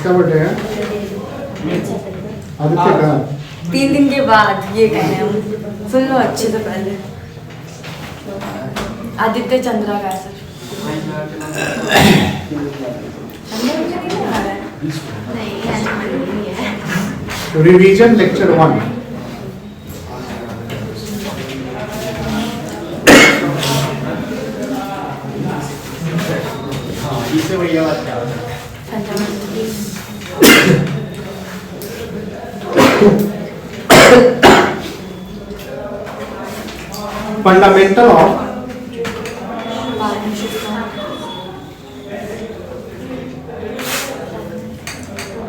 किसका बर्थडे है? आदित्य का। 3 दिन के बाद ये कहने हम सुन लो अच्छे से पहले। आदित्य चंद्रा का है सर। Revision lecture 1। इससे बढ़िया बात क्या फंडामेंटल ऑफ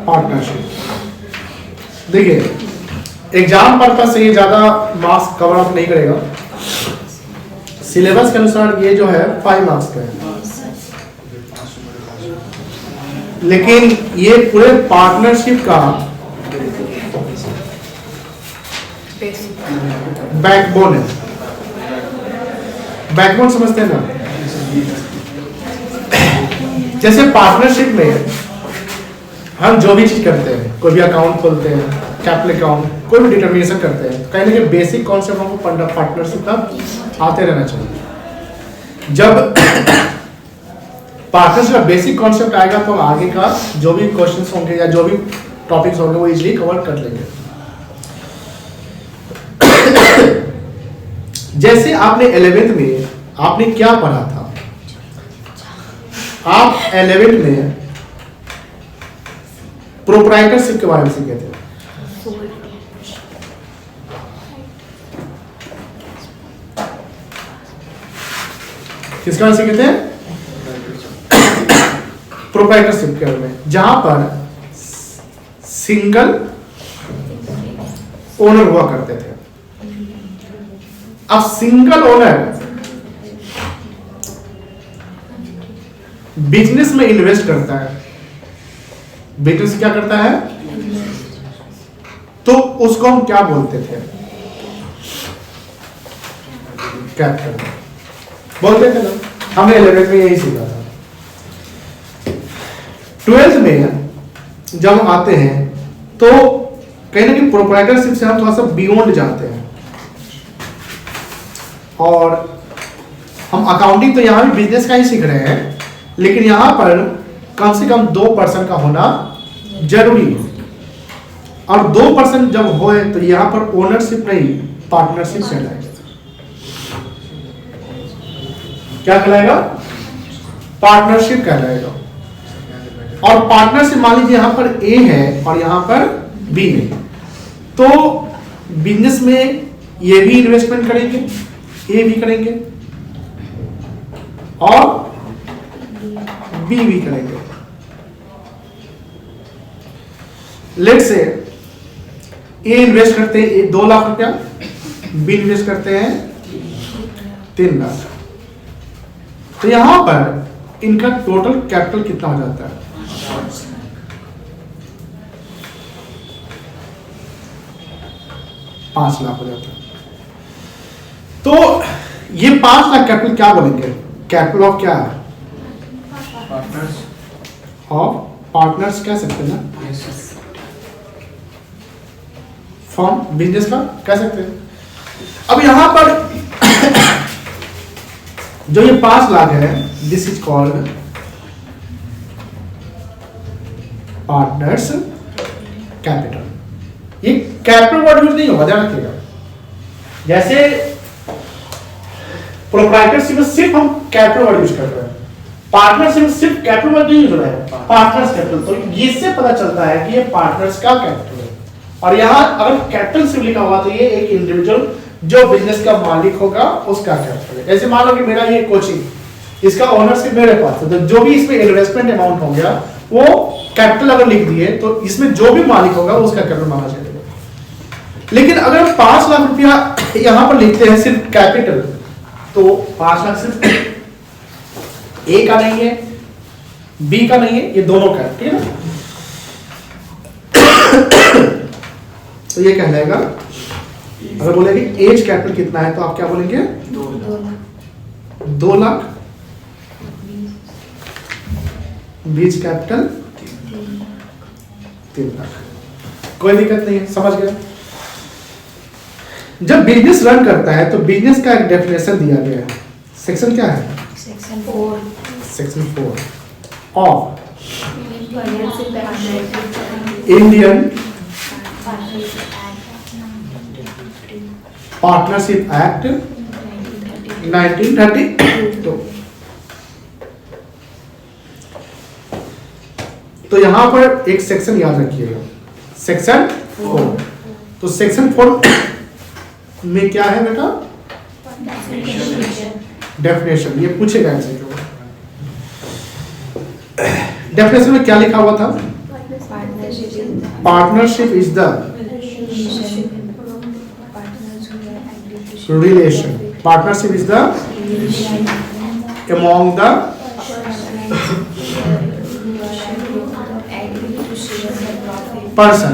पार्टनरशिप। देखिए एग्जाम पर्पस से ये ज्यादा मार्क्स कवर अप नहीं करेगा। सिलेबस के अनुसार ये जो है 5 मार्क्स का है, लेकिन ये पूरे पार्टनरशिप का बैकबोन है। बैकबोन समझते हैं ना? जैसे पार्टनरशिप में हम जो भी चीज करते हैं, कोई भी अकाउंट खोलते हैं, कैपिटल अकाउंट, कोई भी डिटर्मिनेशन करते हैं, कहीं ना कहीं बेसिक कॉन्सेप्ट हमको पार्टनरशिप का आते रहना चाहिए। जब पार्टनरशिप का बेसिक कॉन्सेप्ट आएगा तो आगे का जो भी क्वेश्चंस होंगे या जो भी टॉपिक्स होंगे वो इजीली कवर कर लेंगे। जैसे आपने 11th में आपने क्या पढ़ा था? आप 11th में प्रोप्राइटरशिप के बारे में सीखे थे। किसके बारे में सीखे थे? प्रोप्राइटरशिप के बारे में, जहां पर सिंगल ओनर हुआ करते थे। अब सिंगल ओनर बिजनेस में इन्वेस्ट करता है। बिजनेस क्या करता है? तो उसको हम क्या बोलते थे? कैपिटल बोलते थे ना। हमने 11th में यही सीखा था। 12th में जब हम आते हैं तो कहीं ना कहीं प्रोप्राइटरशिप से हम थोड़ा सा बियॉन्ड जाते हैं, और हम अकाउंटिंग तो यहां भी बिजनेस का ही सीख रहे हैं, लेकिन यहां पर कम से कम 2% का होना जरूरी है। और 2% जब होए तो यहां पर ओनरशिप नहीं पार्टनरशिप कहलाएगा। क्या कहलाएगा? पार्टनरशिप कहलाएगा। और पार्टनरशिप मान लीजिए यहां पर ए है और यहां पर बी है, तो बिजनेस में ये भी इन्वेस्टमेंट करेंगे, ए भी करेंगे और बी भी करेंगे। लेट से ए इन्वेस्ट करते हैं 2 लाख रुपया, बी इन्वेस्ट करते हैं 3 लाख। तो यहां पर इनका टोटल कैपिटल कितना हो जाता है? 5 लाख हो जाता है। तो ये 5 लाख कैपिटल क्या बोलेंगे? कैपिटल ऑफ क्या है? ऑफ पार्टनर्स कह सकते हैं ना, फॉर्म बिजनेस का कह सकते हैं। अब यहां पर जो ये 5 लाख है, this is called partners capital. ये कैपिटल वर्ड यूज नहीं होगा, ध्यान रखिएगा। जैसे प्रोप्राइटरशिप में सिर्फ हम कैपिटल वर्ड यूज कर रहे हैं, पार्टनरशिप में सिर्फ कैपिटल वर्ड नहीं यूज हो रहा है, पार्टनर्स कैपिटल। तो इससे पता चलता है कि ये पार्टनर्स का कैपिटल है। और यहां अगर कैपिटल सिर्फ लिखा हुआ तो ये एक इंडिविजुअल जो बिजनेस का मालिक होगा उसका कैपिटल है। जैसे मान लो कि मेरा ये कोचिंग, इसका ओनरशिप मेरे पास है, तो जो भी इसमें इन्वेस्टमेंट अमाउंट हो गया वो कैपिटल अगर लिख दिए तो इसमें जो भी मालिक होगा उसका कैपिटल माना जाएगा। लेकिन अगर 5 लाख रुपया यहां पर लिखते हैं सिर्फ कैपिटल, तो 5 लाख सिर्फ ए का नहीं है, बी का नहीं है, ये दोनों का है, ठीक है ना? तो ये कहलाएगा, अगर बोलेंगे एज कैपिटल कितना है तो आप क्या बोलेंगे? 2 लाख। बीज कैपिटल 3 लाख, कोई दिक्कत नहीं है, समझ गया। जब बिजनेस रन करता है तो बिजनेस का एक डेफिनेशन दिया गया है, सेक्शन क्या है? Section 4 of Indian partnership act 1932। तो यहां पर एक सेक्शन याद रखिएगा, सेक्शन 4। तो सेक्शन 4 में क्या है बेटा? डेफिनेशन। ये पूछेगा ऐसे क्यों? डेफिनेशन में क्या लिखा हुआ था? Partnership is the relation, partnership is the among the person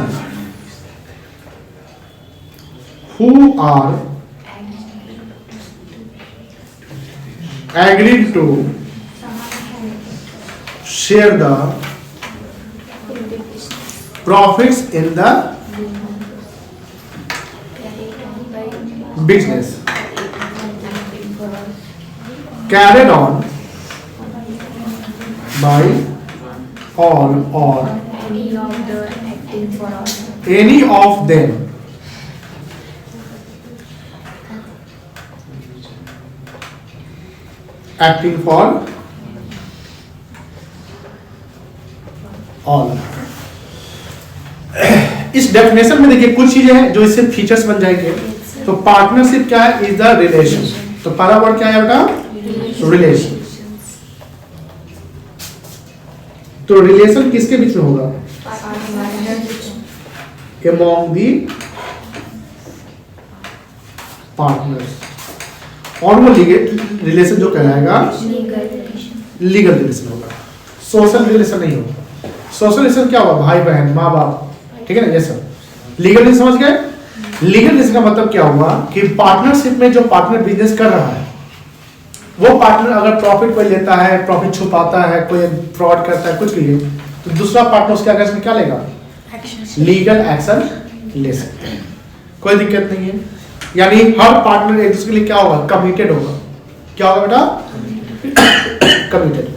who are agreed to share the profits in the business carried on by all or any of them acting for all। इस definition में देखिए कुछ चीजें हैं जो इससे features बन जाएंगे। तो पार्टनरशिप क्या है? Is the relation. तो पहला वर्ड क्या है बेटा? रिलेशन। तो रिलेशन किसके बीच में होगा? among the partners। और वो लीगल रिलेशन जो कहलाएगा लीगल रिलेशन होगा, सोशल रिलेशन नहीं होगा। सोशल रिलेशन क्या होगा? भाई बहन, माँ बाप, ठीक है ना, ये सब। लीगल रिलेशन समझ गए? लीगल रिलेशन का मतलब क्या हुआ कि पार्टनरशिप में जो पार्टनर बिजनेस कर रहा है वो पार्टनर अगर प्रॉफिट कोई लेता है, प्रॉफिट छुपाता है, कोई फ्रॉड करता है, कुछ भी, तो दूसरा पार्टनर उसके अगेंस्ट में क्या लेगा? लीगल एक्शन ले सकते हैं, कोई दिक्कत नहीं है। यानी हर पार्टनर एक दूसरे के लिए क्या होगा? कमिटेड होगा। क्या होगा बेटा? कमिटेड।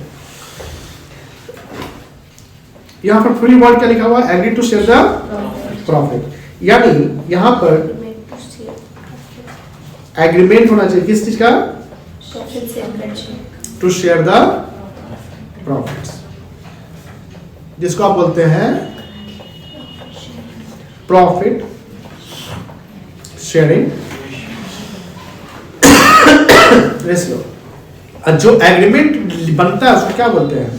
यहां पर फ्री वर्ड क्या लिखा हुआ है? Agree to share the profit. यानी यहां पर एग्रीमेंट होना चाहिए किस चीज का? टू शेयर द प्रॉफिट्स, जिसको आप बोलते हैं प्रॉफिट शेयरिंग रेशियो। जो एग्रीमेंट बनता है उसको क्या बोलते हैं?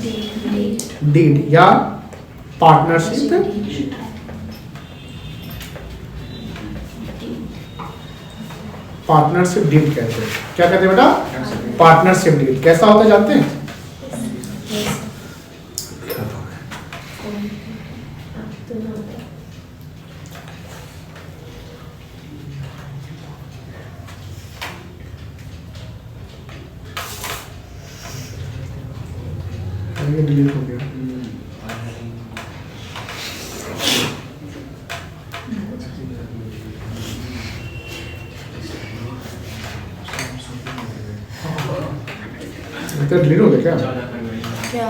डीड या पार्टनरशिप पार्टनरशिप डीड कहते हैं। क्या कहते हैं बेटा? Partnership deed. कैसा होता है जानते हैं? ये डिलीट हो गया। डिलीट हो गया क्या? क्या?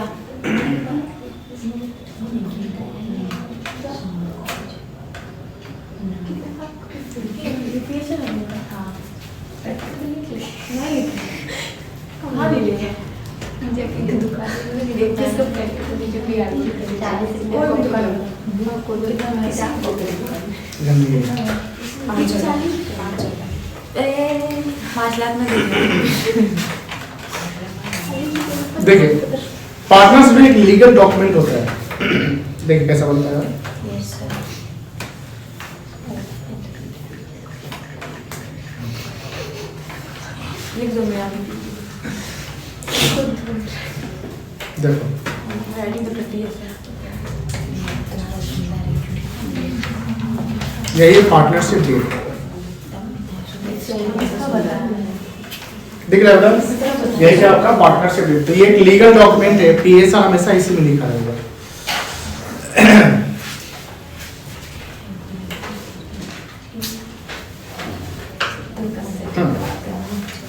देखिए पार्टनर्स में एक लीगल डॉक्यूमेंट होता है। देखिए कैसा बनता है। देखो यही पार्टनरशिप डील दिख रहा है बेटा? यही क्या आपका पार्टनरशिप डील। तो ये एक लीगल डॉक्यूमेंट है, पीएसआर हमेशा इसी में लिखा रहेगा।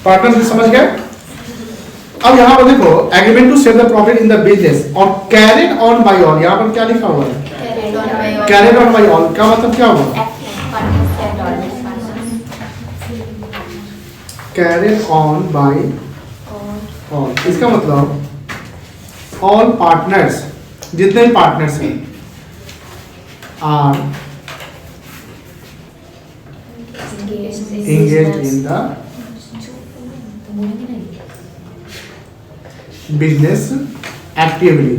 पार्टनरशिप समझ गए? अब यहाँ पर देखो agreement to share the profit in the business और कैरिड ऑन बाय ऑल, यहाँ पर क्या लिखा हुआ है? कैरिड ऑन बाय ऑल का मतलब क्या हुआ? कैरिड ऑन बाय ऑल, इसका मतलब ऑल पार्टनर्स, जितने भी पार्टनर्स हैं are engaged in the business actively।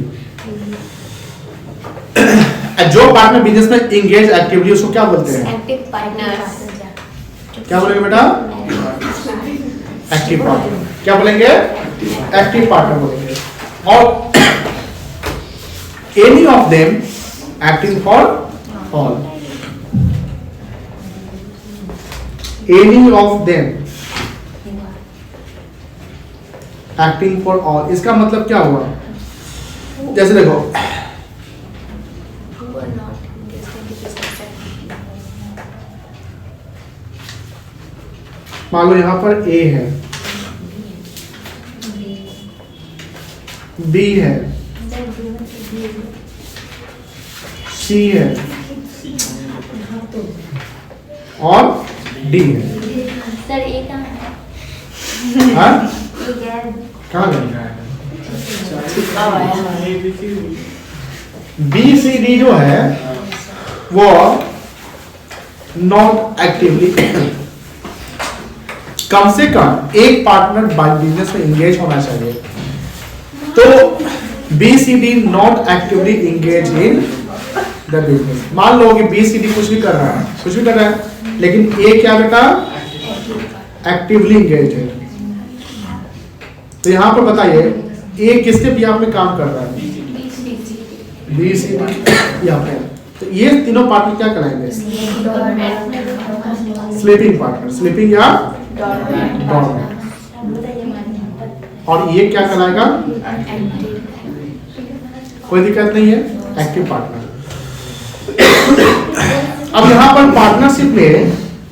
जो पार्टनर बिजनेस में engage actively उसको क्या बोलते हैं? Active partners. क्या बोलेंगे बेटा? Active partner. क्या बोलेंगे? एक्टिव पार्टनर बोलेंगे। और any of them acting for all, any of them acting for all, इसका मतलब क्या हुआ? जैसे देखो मान लो यहां पर ए है, बी है, सी है और डी है। सर ए कहाँ है? हाँ? ए गैर। कहाँ गए? बी सी डी जो है वो नॉट एक्टिवली, कम से कम एक पार्टनर बिजनेस में इंगेज होना चाहिए। तो B C D not actively engage in the business. मान लो कि बी सी डी कुछ भी कर रहा है, कुछ भी कर रहा है, लेकिन ए क्या बेटा? एक्टिवली इंगेज है। तो यहां पर बताइए ए किसके बिहाफ में काम कर रहा है? बी सी डी यहाँ पे। तो ये तीनों पार्टनर क्या कहलाएंगे? स्लीपिंग पार्टनर, स्लीपिंग या डॉर्मेंट। और ये क्या कहलाएगा? कोई दिक्कत नहीं है, एक्टिव पार्टनर। अब यहां पर पार्टनरशिप में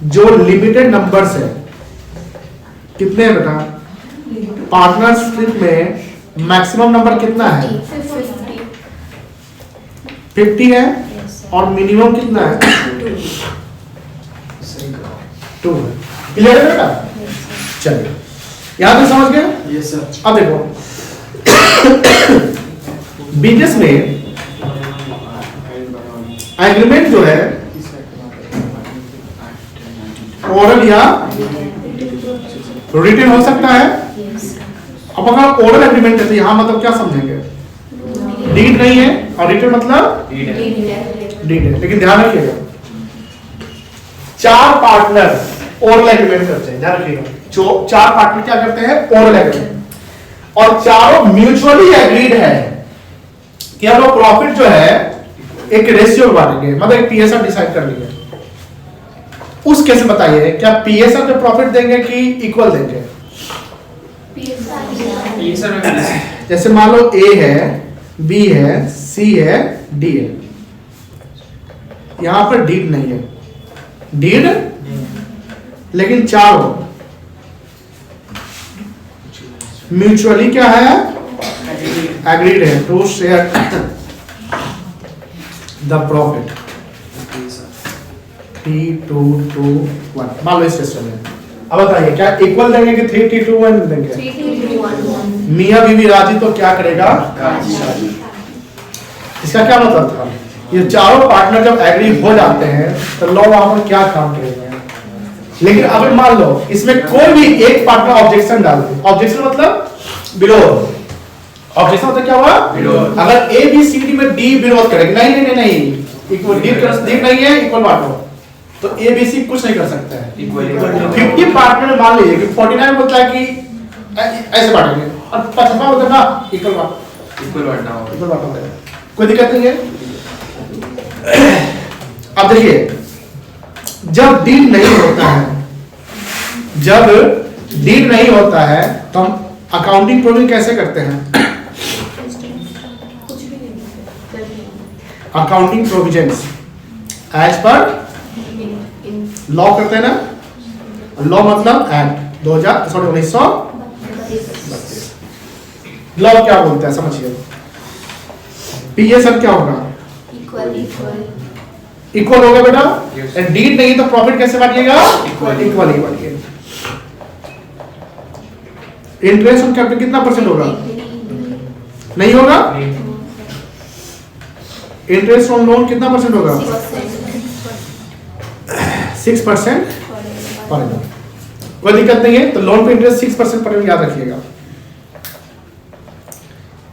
जो लिमिटेड नंबर्स है, कितने हैं बेटा? पार्टनरशिप में मैक्सिमम नंबर कितना है? 50 है और मिनिमम कितना है? 2 है। क्लियर है बेटा? चलिए यहां तक समझ गए? Yes sir. अब देखो बिजनेस में एग्रीमेंट जो है ओरल या रिटन हो सकता है। अब अगर ओरल एग्रीमेंट है तो यहां मतलब क्या समझेंगे? डीड नहीं है और रिटन मतलब डीड है। लेकिन ध्यान रखिएगा 4 पार्टनर ओरल एग्रीमेंट करते हैं, ध्यान रखिएगा। जो 4 पार्टनर क्या करते हैं? Oral agreement. और चारों म्यूचुअली एग्रीड है कि हम लोग प्रॉफिट जो है एक रेशियो बांटेंगे, मतलब एक पीएसआर डिसाइड कर लेंगे। उस केस में बताइए क्या पीएसआर पे प्रॉफिट देंगे कि इक्वल देंगे? जैसे मान लो ए है, बी है, सी है, डी है। यहां पर डीड नहीं है, डीड लेकिन चारों म्यूचुअली क्या है? एग्रीड है टू शेयर द प्रॉफिट। 3, 2, 2, 1 मान लो इस सिस्टम में। अब बताइए क्या इक्वल देंगे कि 3, 2, 1 देंगे? 3, 2, 1। मियां बीवी राजी तो क्या करेगा? इसका क्या मतलब था? ये चारों पार्टनर जब एग्री हो जाते हैं तो लॉ वहां पर क्या काम करेगा? लेकिन अगर मान लो इसमें कोई भी एक पार्टनर ऑब्जेक्शन डाल दे, ऑब्जेक्शन मतलब विरोध, ऑब्जेक्शन मतलब क्या हुआ? विरोध। अगर ए बी सी डी में डी विरोध करेगा, नहीं नहीं नहीं नहीं इक्वल डी नहीं है, इक्वल बांटो, तो ए बी सी कुछ नहीं कर सकता है। 50 पार्टनर मान लीजिए कि 49 बोलता है कि ऐसे बांटेंगे और 55 बोलता है ना इक्वल बांटना होगा, इक्वल बांटना होगा, कोई दिक्कत नहीं है। अब देखिए जब डील नहीं होता है, जब डील नहीं होता है तो हम अकाउंटिंग प्रोविजन कैसे करते हैं? Accounting provisions as per law करते हैं ना। लॉ मतलब एक्ट, 1932। लॉ क्या बोलता है समझिए, पीएसएन क्या होगा, Equal. इक्वल होगा बेटा, Yes. एंड डीड नहीं तो प्रॉफिट कैसे बांटिएगा, Equal. इक्वल ही बांटिएगा। इंटरेस्ट ऑन कैपिटल कितना परसेंट होगा, नहीं होगा, इंटरेस्ट ऑन लोन कितना परसेंट होगा, 6% पड़ेगा, कोई दिक्कत नहीं है। तो लोन पे इंटरेस्ट 6% पड़ेगा, याद रखिएगा।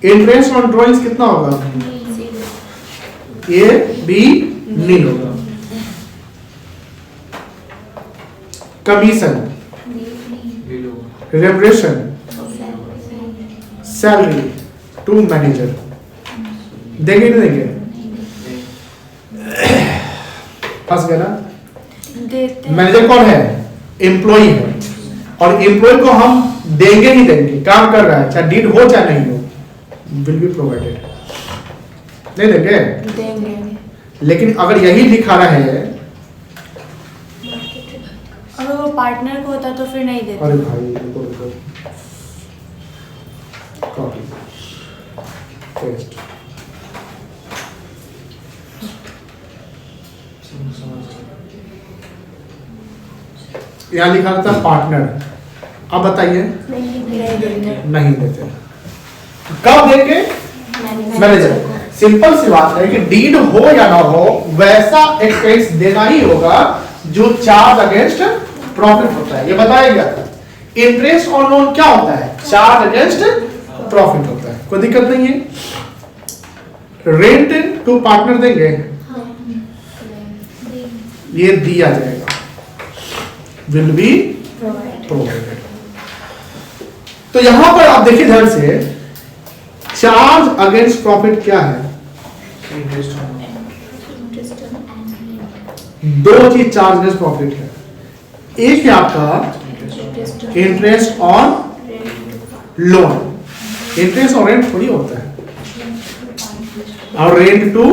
इंटरेस्ट ऑन ड्रॉइंग्स कितना होगा, ए बी नील होगा। Commission, remuneration, salary to manager देंगे नहीं देंगे, फंस गया ना। देते हैं। मैनेजर कौन है, एम्प्लॉय है, और एम्प्लॉय को हम देंगे ही देंगे, काम कर रहा है चाहे डीड हो चाहे नहीं हो, विल बी प्रोवाइडेड, नहीं देंगे। देंगे। लेकिन अगर यही लिखा रहे, अगर वो पार्टनर को होता तो फिर नहीं देते। अरे भाई रुको रुको, कॉपी पेस्ट, यहाँ लिखा था पार्टनर, अब बताइए नहीं देते। नहीं देते, कब देंगे, मैनेजर। सिंपल सी बात है कि डीड हो या ना हो वैसा एक्सपेंस देना ही होगा जो चार्ज अगेंस्ट प्रॉफिट होता है, ये बताएगा। इंटरेस्ट ऑन लोन क्या होता है, चार्ज अगेंस्ट प्रॉफिट होता है, कोई दिक्कत नहीं है। रेंट टू पार्टनर देंगे, ये दिया जाएगा, विल बी प्रोवाइडेड। तो यहां पर आप देखिए ध्यान से, चार्ज अगेंस्ट प्रॉफिट क्या है, दो चीज चार्ज अगेंस्ट प्रॉफिट है। एक है आपका इंटरेस्ट ऑन लोन, इंटरेस्ट और रेंट थोड़ी होता है, और रेंट टू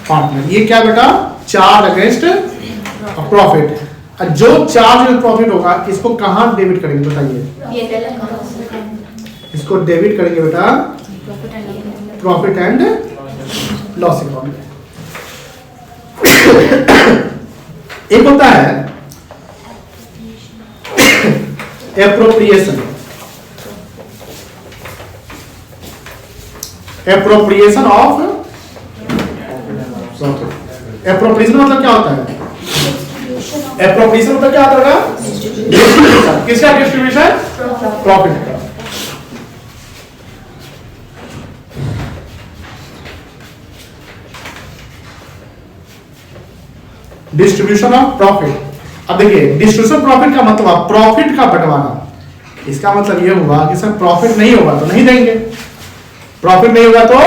पार्टनर, ये क्या बेटा, चार्ज अगेंस्ट प्रॉफिट। जो चार्ज अगेंस्ट प्रॉफिट होगा इसको कहां डेबिट करेंगे बताइए, इसको डेबिट करेंगे बेटा प्रॉफिट एंड लॉस अकाउंट। एक होता है appropriation, appropriation of profit. Appropriation मतलब क्या होता है, एप्रोप्रिएशन मतलब क्या होता है, डिस्ट्रीब्यूशन। किसका डिस्ट्रीब्यूशन, प्रॉफिट का। Distribution of profit. अब देखिए डिस्ट्रीब्यूशन प्रॉफिट का मतलब प्रॉफिट का बंटवारा, इसका मतलब ये हुआ कि सर प्रॉफिट नहीं होगा तो नहीं देंगे, प्रॉफिट नहीं होगा तो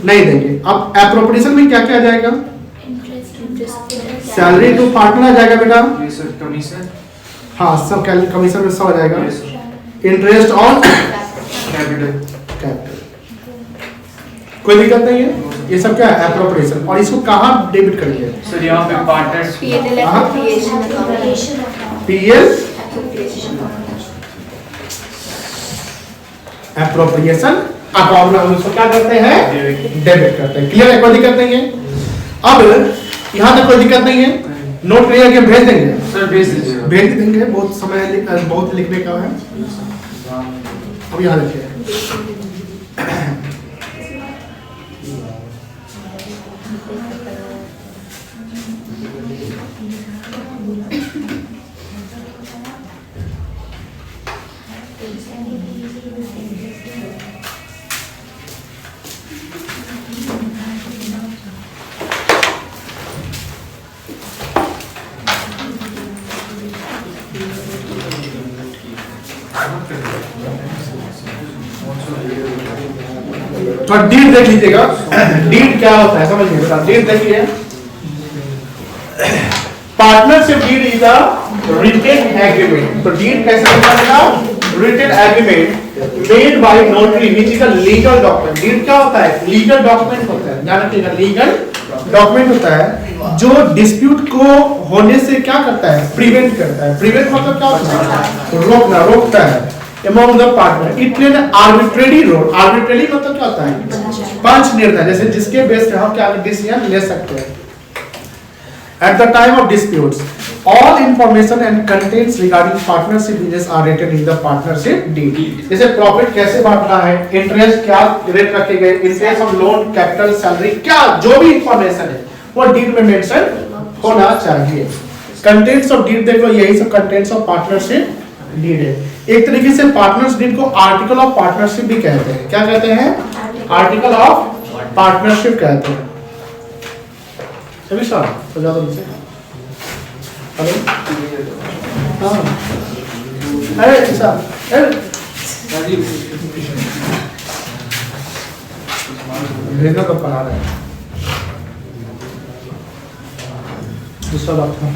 नहीं देंगे। अब एप्रोप्रिएशन में क्या क्या आ जाएगा, सैलरी टू पार्टनर आ जाएगा बेटा, कमीशन, हाँ सब कमीशन में सब आ जाएगा। इंटरेस्ट ऑन कैपिटल, कैपिटल, कोई दिक्कत नहीं है, ये सब क्या है एप्रोप्रिएशन। और इसको कहाँ डेबिट करेंगे, सर यहाँ पे पार्टनर्स पीएल एप्रोप्रिएशन अकाउंट में उसको क्या करते हैं, डेबिट करते हैं। क्लियर है, कोई दिक्कत नहीं है। अब यहाँ तक कोई दिक्कत नहीं है, नोट क्लियर के भेज देंगे, सर भेज दीजिएगा, भेज देंगे, बहुत समय बहुत लिखने का है। अब यहाँ लिखिए, तो डीड देख लीजिएगा, डीड क्या होता है समझिए बेटा। डीड देखिए, partnership deed is a written agreement. तो डीड कैसे बनता है, written agreement made by notary which is a legal document. Deed क्या होता है, लीगल डॉक्यूमेंट होता है, ध्यान रखिएगा, लीगल डॉक्यूमेंट होता है जो डिस्प्यूट को होने से क्या करता है, प्रिवेंट करता है। प्रिवेंट मतलब क्या होता है, रोकना, रोकता है among the partner. It plays an arbitrary role. Arbitrary मतलब क्या होता है, पंच निर्णय, जैसे जिसके बेस पे हम क्या डिसीजन ले सकते हैं। At the time of disputes, all information and contents regarding partnership business are written in the partnership deed. जैसे प्रॉफिट कैसे बांटना है, इंटरेस्ट क्या रेट रखे गए, interest of loan, capital, salary, क्या जो भी इंफॉर्मेशन है वो डीड में मेंशन होना चाहिए। कंटेंट्स ऑफ डीड देख लो, यही सब कंटेंट्स ऑफ पार्टनरशिप डीड है। एक तरीके से पार्टनर्स डीड को आर्टिकल ऑफ पार्टनरशिप भी कहते हैं। क्या कहते हैं, आर्टिकल ऑफ पार्टनरशिप कहते हैं। सभी सर तो ज्यादा नहीं से हेलो हाँ अरे सर भेजना कब पढ़ा रहे हैं, दूसरा बात था।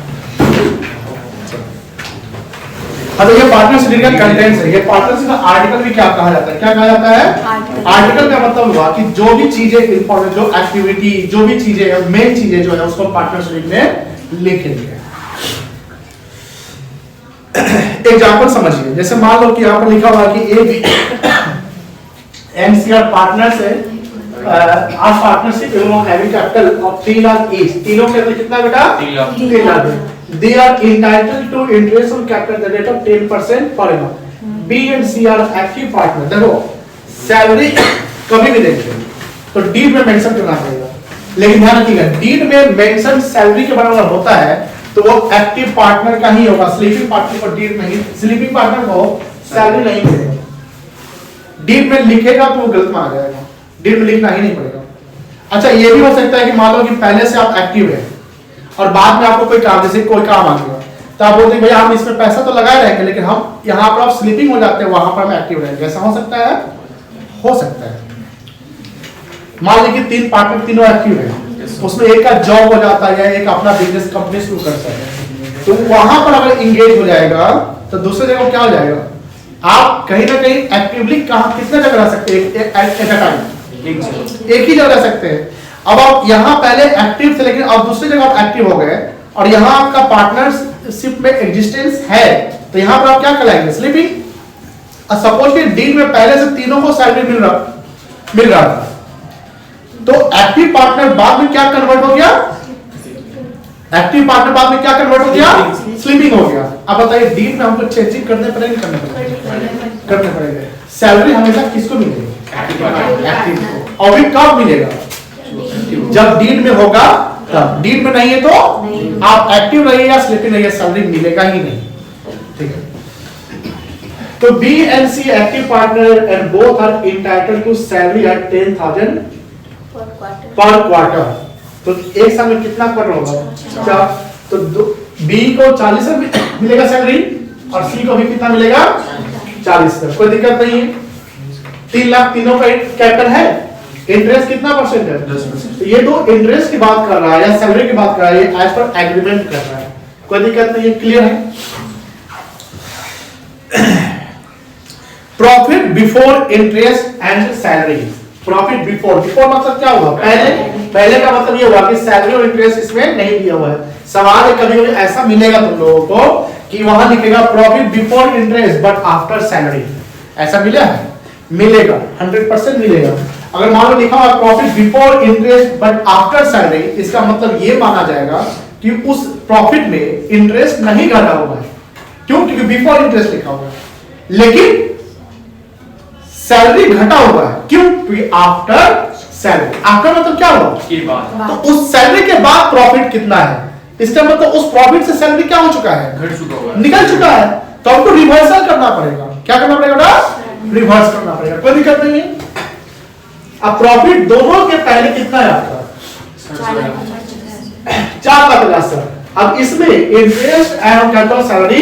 हाँ तो ये पार्टनरशिप डीड का कंटेंट्स है। ये पार्टनरशिप का आर्टिकल भी क्या कहा जाता है, क्या कहा जाता है, आर्टिकल का मतलब हुआ कि जो भी चीजें इंपॉर्टेंट, जो एक्टिविटी, जो भी चीजें मेन चीजें जो है उसको पार्टनरशिप में लिखेंगे। एग्जांपल समझिए, जैसे मान लो कि यहाँ पर लिखा हुआ कि ए बी एनसीआर पार्टनर्स है, आज पार्टनरशिप एवं having capital of 3 lakh each, तीनों के अंदर कितना बेटा 3 lakh. They are entitled to interest on capital at the rate of 10% per annum. B and C are active partner. देखो सैलरी कभी भी देंगे तो डीड में मेंशन करना पड़ेगा, लेकिन ध्यान रखिएगा डीड में मेंशन सैलरी के बराबर होता है तो वो एक्टिव पार्टनर का ही होगा। स्लीपिंग पार्टनर को डीड में ही, स्लीपिंग पार्टनर को सैलरी नहीं मिलेगा। डीड में लिखेगा तो वो गलत माना जाएगा, डीड में लिखना ही नहीं पड़ेगा। अच्छा ये भी हो सकता है कि मान लो कि पहले से आप एक्टिव है और बाद में आपको कोई काम, जैसे कोई काम आ गया तो आप बोलते हैं भैया हम इसमें पैसा तो लगाए रहेंगे लेकिन हम यहाँ पर आप स्लीपिंग हो जाते हैं, वहां पर हम एक्टिव रहेंगे। ऐसा हो सकता है, हो सकता है। मान लीजिए 3 पार्टनर तीनों एक्टिव है, उसमें एक का जॉब हो जाता है, एक अपना बिजनेस कंपनी शुरू कर सकता है, तो वहां पर अगर इंगेज हो जाएगा तो दूसरे जगह क्या हो जाएगा, आप कहीं ना कहीं एक्टिवली कहां कितने जगह रह सकते हैं एट अ टाइम, एक ही जगह रह सकते हैं। अब आप यहाँ पहले एक्टिव थे लेकिन अब दूसरी जगह आप एक्टिव हो गए और यहाँ आपका पार्टनरशिप में एग्जिस्टेंस है तो यहाँ पर आप क्या कहलाएंगे, स्लीपिंग। सपोज कि डील में पहले से तीनों को सैलरी मिल रहा था तो एक्टिव पार्टनर बाद में क्या कन्वर्ट हो गया, एक्टिव पार्टनर बाद में क्या कन्वर्ट हो गया, स्लीपिंग हो गया। अब बताइए डील में हमको चेंजिंग करने पड़ेंगे, करने पड़ेंगे। सैलरी हमेशा किसको मिलेगी, एक्टिव को। और भी कब मिलेगा, जब डीड में होगा तब, डीड में नहीं है तो आप एक्टिव रहिए या स्लीपिंग रहिए, सैलरी मिलेगा ही नहीं। ठीक है, तो B and C active partner and both are entitled to salary at 10,000 per quarter. तो एक साल में कितना क्वार्टर होगा, तो बी को 40 मिलेगा सैलरी और सी को भी कितना मिलेगा 40। कोई दिक्कत नहीं है। 3 लाख तीनों का कैपिटल है, इंटरेस्ट कितना परसेंट है, 10%। ये तो इंटरेस्ट की बात कर रहा है या सैलरी की बात कर रहा है, ये एज पर एग्रीमेंट कर रहा है, कोई दिक्कत नहीं है, क्लियर है। Profit before interest and salary. Profit before, before मतलब क्या हुआ, पहले का मतलब ये हुआ कि सैलरी और इंटरेस्ट इसमें नहीं दिया हुआ है। सवाल है कभी कभी ऐसा मिलेगा तुम लोगों को कि वहां लिखेगा profit before interest but after salary, ऐसा मिला है, मिलेगा 100% मिलेगा। अगर मान लो लिखा हुआ profit before interest but after salary, इसका मतलब ये माना जाएगा कि उस प्रॉफिट में इंटरेस्ट नहीं घटा हुआ है, क्यों, क्योंकि बिफोर इंटरेस्ट लिखा हुआ है, लेकिन सैलरी घटा हुआ है, क्यों, क्योंकि आफ्टर सैलरी। आफ्टर मतलब क्या हुआ, तो उस सैलरी के बाद प्रॉफिट कितना है, इसका मतलब उस प्रॉफिट से सैलरी क्या हो चुका है, घट चुका हुआ है, निकल चुका है। तो हमको रिवर्सल करना पड़ेगा, क्या करना पड़ेगा, रिवर्स करना पड़ेगा, कोई दिक्कत नहीं है। अब प्रॉफिट दोनों के पहले कितना है आपका 4,50,000 सर। अब इसमें इंटरेस्ट एंड कैपिटल सैलरी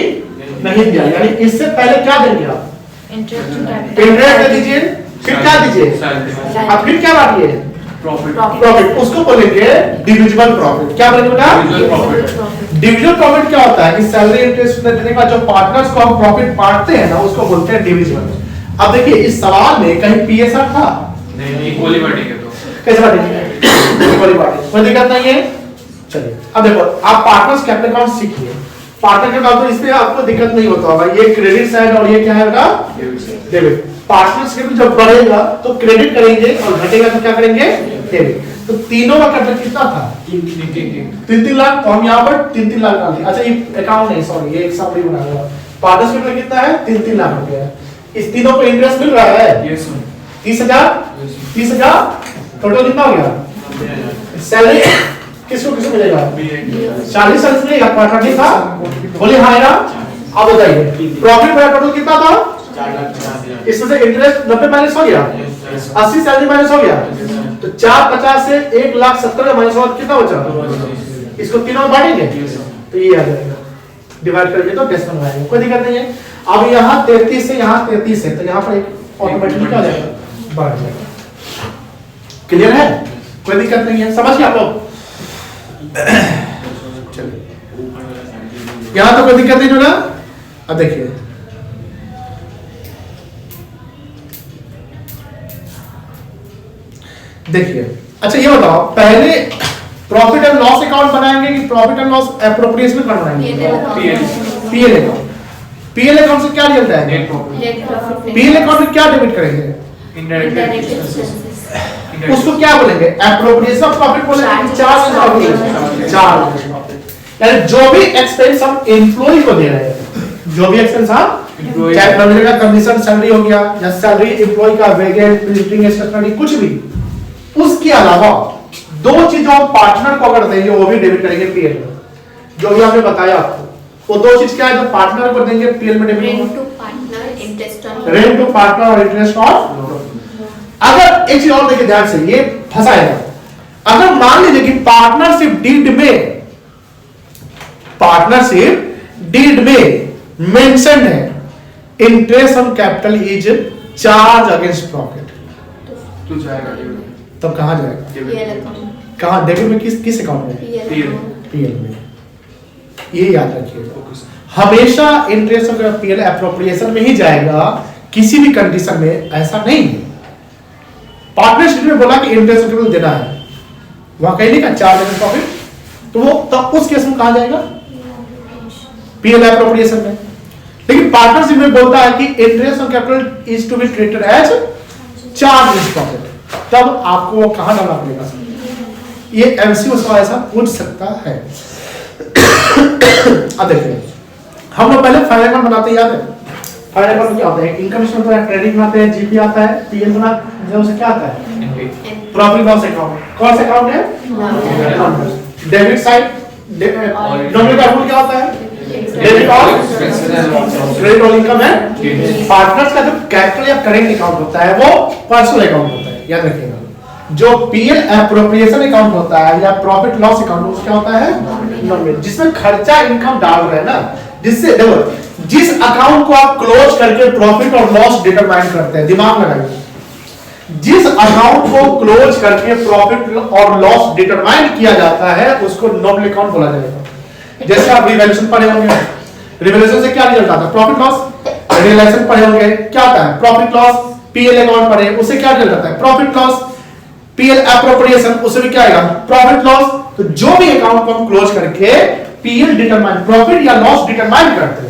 नहीं दिया, यानी इससे पहले क्या देंगे आप, इंटरेस्ट दे दीजिए, फिर क्या दीजिए, अब फिर क्या बांटिए, प्रॉफिट, उसको बोलेंगे डिविजिबल प्रॉफिट। क्या बोलेंगे बेटा, डिविजिबल प्रॉफिट क्या होता है कि सैलरी इंटरेस्ट देने का जो पार्टनर्स को हम प्रॉफिट बांटते हैं ना, उसको बोलते हैं डिविजिबल। अब देखिए इस सवाल में कहीं पीएसआर था नहीं, इक्वली बांटेंगे तो कैसे बांटेंगे, इक्वली पार्टेड, कोई दिक्कत नहीं है। चलिए अब देखो, आप पार्टनर्स कैपिटल अकाउंट सीखिए। पार्टनर के अकाउंट तो इसमें आपको दिक्कत नहीं होता होगा, ये क्रेडिट साइड और ये क्या है बेटा, डेबिट। पार्टनर्स के जब बढ़ेगा तो क्रेडिट करेंगे और घटेगा तो क्या करेंगे, डेबिट। तो तीनों का कैपिटल कितना था, 3-3 लाख, तो हम यहाँ पर 3-3 लाख डाल दिए। अच्छा ये अकाउंट नहीं, सॉरी ये एक समरी बना हुआ। पार्टनर्स कैपिटल कितना है, 3-3 लाख रुपया है। इस तीनों को इंटरेस्ट मिल रहा है 30,000 टोटल कितना हो गया। सैलरी किसको किसको मिलेगा, 40 साल मिलेगा, पार्टनर नहीं था, बोले हाँ या। अब बताइए प्रॉफिट मेरा टोटल कितना था, इसमें से इंटरेस्ट 90 माइनस हो गया, 80 सैलरी माइनस हो गया, तो 450 से 1,70,000 माइनस हुआ, कितना बचा। इसको तीनों में बांटेंगे तो ये आ जाएगा, डिवाइड करके तो डेसिमल आएगा, कोई दिक्कत नहीं है। अब यहाँ 33 से यहाँ 33 है, तो यहाँ पर एक ऑटोमेटिकली क्या हो जाएगा, बढ़ जाएगा। क्लियर है, कोई दिक्कत नहीं है, समझ गए आप लोग। चलिए यहाँ तो कोई दिक्कत नहीं होगा। अब देखिए अच्छा ये बताओ, पहले प्रॉफिट एंड लॉस अकाउंट बनाएंगे कि profit and loss appropriation account बनाएंगे, पीएल अकाउंट। पीएल अकाउंट से क्या रिजल्ट आएगा, पीएल अकाउंट में क्या डेबिट करेंगे, उसको क्या बोलेंगे, एप्रोप्रिएशन ऑफ प्रॉफिट बोलेंगे, चार्ज। यानी जो भी एक्सपेंस हम एम्प्लॉय को दे रहे हैं, जो भी एक्सपेंस हम, चाहे मैनेजर का कमीशन सैलरी हो गया या सैलरी एम्प्लॉय का वेजेस प्रिंटिंग स्टेशनरी कुछ भी, उसके अलावा दो चीजों हम पार्टनर को अगर देंगे वो भी डेबिट करेंगे पीएल में। जो भी आपने बताया आपको, वो दो चीज क्या है जो पार्टनर को देंगे पीएल में debit, rent to partner, interest on, rent to partner और इंटरेस्ट ऑन। अगर एक चीज और देखिए ध्यान से, ये फंसाएगा। अगर मान लीजिए कि पार्टनरशिप डीड में मेंशन है interest on capital is charge against profit, तो जाएगा तब कहां जाएगा, पीएल अकाउंट, कहां डेबिट में, किस अकाउंट में, पीएल में। ये याद रखिएगा, हमेशा इंटरेस्ट ऑन पीएल एप्रोप्रिएशन में ही जाएगा, किसी भी कंडीशन में ऐसा नहीं है। पार्टनरशिप में बोला कि इंटरेस्ट कैपिटल देना है, वहां कहीं नहीं का चार्ज अगेंस्ट प्रॉफिट, तो वो तब उस केस में कहां जाएगा, पीएल एप्रोप्रिएशन में। लेकिन पार्टनरशिप में बोलता है कि interest on capital is to be treated as charge against profit, तब आपको वो कहां डालना पड़ेगा। ये एमसीक्यू सवाल ऐसा पूछ सकता है। अब देखिए हम लोग पहले फाइनल अकाउंट बनाते, याद है फाइनल अकाउंट क्या होता है, इनकम स्टेटमेंट होता है, क्रेडिट बनाते हैं, जीपी आता है, पीएल बना उसे क्या आता है, प्रॉफिट लॉस अकाउंट। कौन सा अकाउंट है, डेबिट साइड, नॉमिनल अकाउंट क्या होता है, डेबिट और क्रेडिट और इनकम है। पार्टनर्स का जो कैपिटल या करेंट अकाउंट होता है वो पर्सनल अकाउंट होता है, याद रखिएगा। जो पीएल एप्रोप्रिएशन अकाउंट होता है या प्रॉफिट लॉस अकाउंट उसका होता है नॉमिनल, जिसमें खर्चा इनकम डाल रहे हैं ना, जिससे देखो जिस अकाउंट को आप क्लोज करके प्रॉफिट और लॉस डिटरमाइन करते हैं, दिमाग लगाइए, जिस अकाउंट को क्लोज करके प्रॉफिट और लॉस डिटरमाइन किया जाता है उसको नॉमिनल अकाउंट बोला जाएगा। जैसे आप रिवैल्यूएशन पढ़े होंगे, रिवैल्यूएशन से क्या रिजल्ट आता है, प्रॉफिट लॉस। रियलाइजेशन पढ़े होंगे, क्या आता है, प्रॉफिट लॉस। पीएल अकाउंट पढ़े, उससे क्या रिजल्ट आता है, प्रॉफिट लॉस। पीएल एप्रोप्रिएशन, उससे भी क्या आएगा, प्रॉफिट लॉस। तो जो भी अकाउंट को हम क्लोज करके पीएल डिटरमाइन, प्रॉफिट या लॉस डिटरमाइन करते हैं,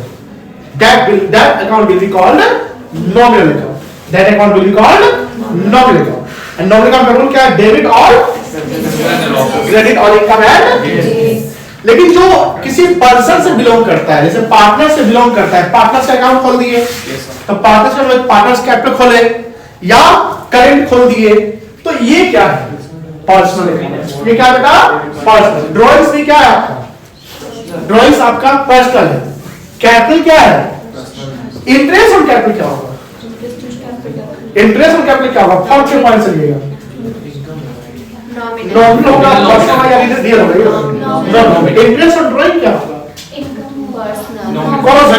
that account will be called nominal account. That account will be called nominal account. And nominal account का रूल क्या है, डेबिट और क्रेडिट और इनकम है। लेकिन जो किसी पर्सन से बिलोंग करता है, जैसे पार्टनर से बिलोंग करता है, पार्टनर्स का अकाउंट खोल दिए, तो पार्टनर्स कैपिटल खोले या करेंट खोल दिए, तो ये क्या है, पर्सनल अकाउंट। ये क्या बेटा, पर्सनल। ड्राइंग्स भी क्या है आपका, ड्राइंग्स आपका पर्सनल है। कैपिटल क्या है, इंटरेस्ट ऑन कैपिटल क्या होगा, इंटरेस्ट ऑन कैपिटल क्या होगा, फॉर्म के पॉइंट से लिएगा, नॉमिनल होगा, पर्सनल या रियल होगा। इंटरेस्ट ऑन ड्राइंग क्या होगा, कौन सा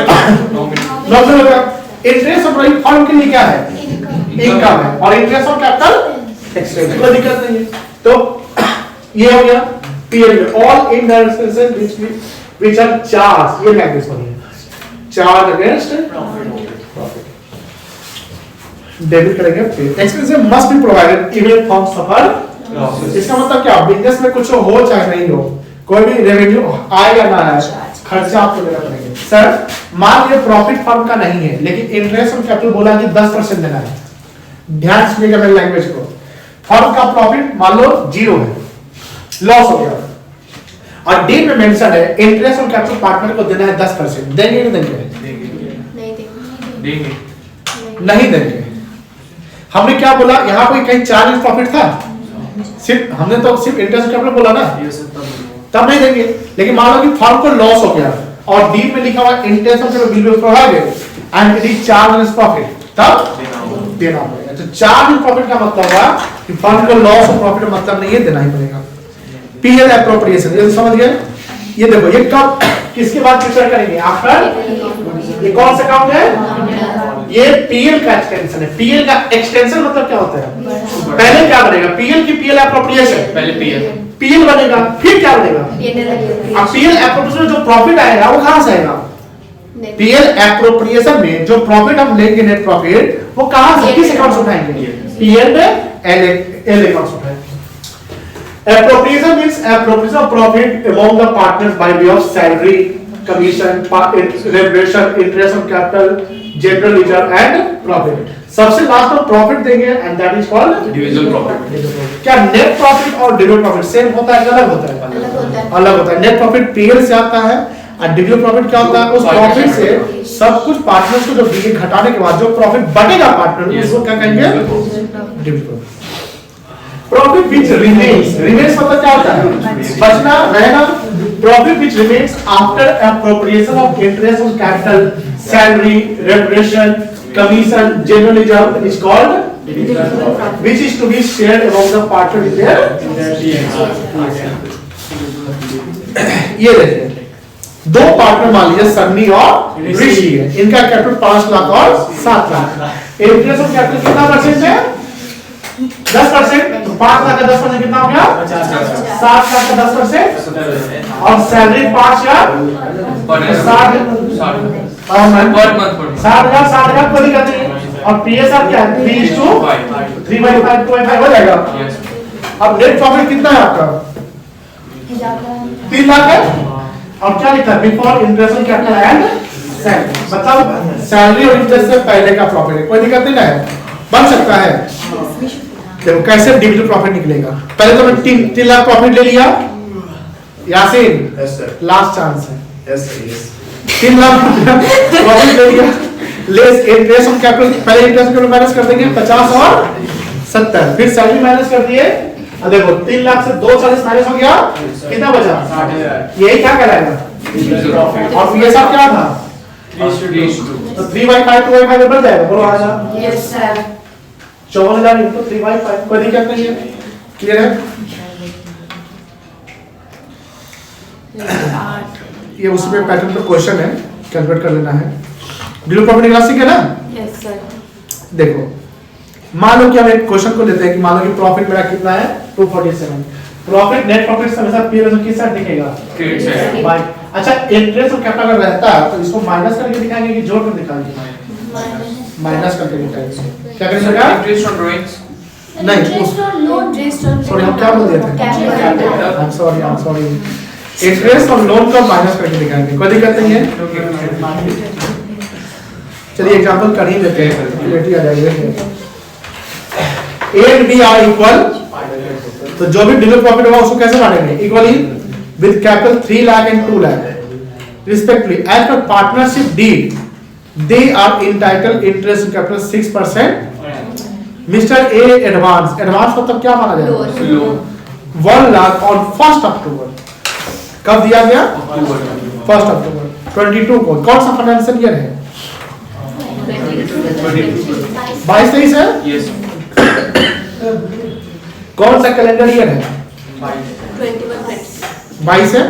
नॉमिनल होगा। इंटरेस्ट ऑन ड्राइंग फॉर्म के लिए क्या है, इनकम है, और इंटरेस्ट ऑन कैपिटल एक्सपेंस, कोई दिक्कत नहीं है। तो ये हो गया PL, all indirect which are charged, ये लैंग्वेज बनी, चार्ज अगेंस्ट प्रॉफिट, डेबिट करेंगे। Expense must be provided even firm suffer इसका मतलब क्या, बिजनेस में कुछ हो चाहे नहीं हो, कोई भी रेवेन्यू आएगा ना आए, खर्चा आपको देना पड़ेगा। सर मान लीजिए प्रॉफिट फर्म का नहीं है, लेकिन इंटरेस्ट ऑन कैपिटल बोला कि 10% देना है। ध्यान सुनिएगा मेरी लैंग्वेज को। फर्म का प्रॉफिट मान लो 0 है, लॉस हो गया, और डी में मेंशन है इंटरेस्ट ऑन कैपिटल पार्टनर को देना है 10%। देंगे नहीं देंगे? देंगे। नहीं देंगे। हमने क्या बोला, यहाँ कोई कहीं चार्ज प्रॉफिट था? सिर्फ हमने तो सिर्फ इंटरेस्ट ऑन कैपिटल बोला ना, तब नहीं देंगे। लेकिन मान लो कि फर्म को लॉस हो गया और डी में लिखा हुआ interest on capital will be provided and it is charge as profit, तब देना पड़ेगा। तो चार्ज एज प्रॉफिट का मतलब हुआ कि फर्म को लॉस और प्रॉफिट का मतलब नहीं है, देना ही पड़ेगा। पीएल एप्रोप्रिएशन, ये समझ गए? ये देखो, ये कब किसके बाद प्रिपेयर करेंगे? आफ्टर, ये कौन सा अकाउंट है? ये पीएल का एक्सटेंशन है। पीएल का एक्सटेंशन मतलब क्या होता है? पहले क्या बनेगा? पीएल की पीएल एप्रोप्रिएशन, पहले पीएल बनेगा, फिर क्या बनेगा? अब पीएल एप्रोप्रिएशन जो प्रॉफिट आएगा वो कहां से आएगा? पीएल एप्रोप्रिएशन में जो प्रॉफिट हम लेंगे, नेट प्रॉफिट, वो कहां से, किस अकाउंट से उठाएंगे? पीएल में एल अकाउंट से उठाएंगे। Appropriation means appropriation of profit among the partners by way of salary, commission, remuneration, interest on capital, general reserve and profit. सबसे लास्ट में प्रॉफिट देंगे and that is called divisible profit. क्या net profit और divisible profit same होता है, अलग होता है? अलग होता है। नेट प्रॉफिट पीएल से आता है और डिविजिबल प्रॉफिट क्या होता है? उस प्रॉफिट से सब कुछ पार्टनर्स को जो दिए घटाने के बाद जो प्रॉफिट बचेगा पार्टनर, उसको क्या कहेंगे? Divisible. Profit which remains, remains मतलब क्या होता है? बचना, रहना। Profit which remains after appropriation of interest on capital, salary, remuneration, commission, general reserve is called which is to be shared among the partner in their. ये देखिए, दो partner मान लीजिए सन्नी और ऋषि है, इनका कैपिटल 5 लाख और 7 लाख। इंटरेस्ट ऑन कैपिटल कितना परसेंट है? 10%। तो 5 लाख का 10% कितना हो गया? 7 लाख का 10%। और सैलरी 5 या 60,000 को दिक्कत नहीं। और पीएसआर क्या है? 3/5 हो जाएगा। अब नेट प्रॉफिट कितना है आपका? 3 लाख है। और क्या लिखा है? Before interest on capital and salary, मतलब सैलरी और इंटरेस्ट से पहले का प्रॉफिट है, कोई दिक्कत नहीं है, बन सकता है। देखो कैसे डिविजिबल प्रॉफिट निकलेगा। पहले तो मैं 3 लाख प्रॉफिट ले लिया, यासीन लास्ट चांस है। 3 लाख प्रॉफिट ले लिया, लेस इंटरेस्ट ऑन कैपिटल, पहले इंटरेस्ट ऑन कैपिटल माइनस कर देंगे 50 और 70, फिर सैलरी माइनस कर दिए। देखो 3 लाख से 240 माइनस हो गया, कितना बचा? 60,000। यही क्या कहलाएगा? और पीएसआर क्या था? 3/5 तो 2/5 बढ़ जाएगा, बोलो आ जाओ। Yes sir. 54,000 इंटू 3/5, कोई दिक्कत नहीं है, क्लियर है? ये उसमें पैटर्न पे क्वेश्चन है, कैलकुलेट कर लेना है। डिविजिबल प्रॉफिट निकालना सीखे ना? Yes sir. देखो मान लो कि हम एक क्वेश्चन को लेते हैं कि मान लो कि प्रॉफिट मेरा कितना है? 247। प्रॉफिट नेट प्रॉफिट हमेशा पीएल किस साइड दिखेगा? Credit side. बाय। अच्छा इंटरेस्ट और कैपिटल अगर रहता है तो इसको माइनस करके दिखाएंगे कि जोड़ कर दिखाएंगे? माइनस करके दिखाएंगे। क्या करेंगे? इंटरेस्ट ऑन ड्राइंग्स नहीं, सॉरी हम क्या बोल रहे थे? आई एम सॉरी इंटरेस्ट और लोन को माइनस करके दिखाएंगे, कोई दिक्कत नहीं है। चलिए एग्जांपल कर ही लेते हैं, क्लियरिटी आ जाएगी। A and B are equal, तो जो भी डिविजिबल प्रॉफिट होगा उसको कैसे बांटेंगे? Equally with capital 3 lakh and 2 lakh respectively. As per partnership deed they are entitled interest on capital 6%. Mr. A advance मतलब क्या माना जाएगा? 1 लाख on 1st October। कब दिया गया? 1st October 22 को। कौन सा फाइनेंशियल ईयर है? 22-23 है? यस। कौन सा कैलेंडर ईयर है? 22 है।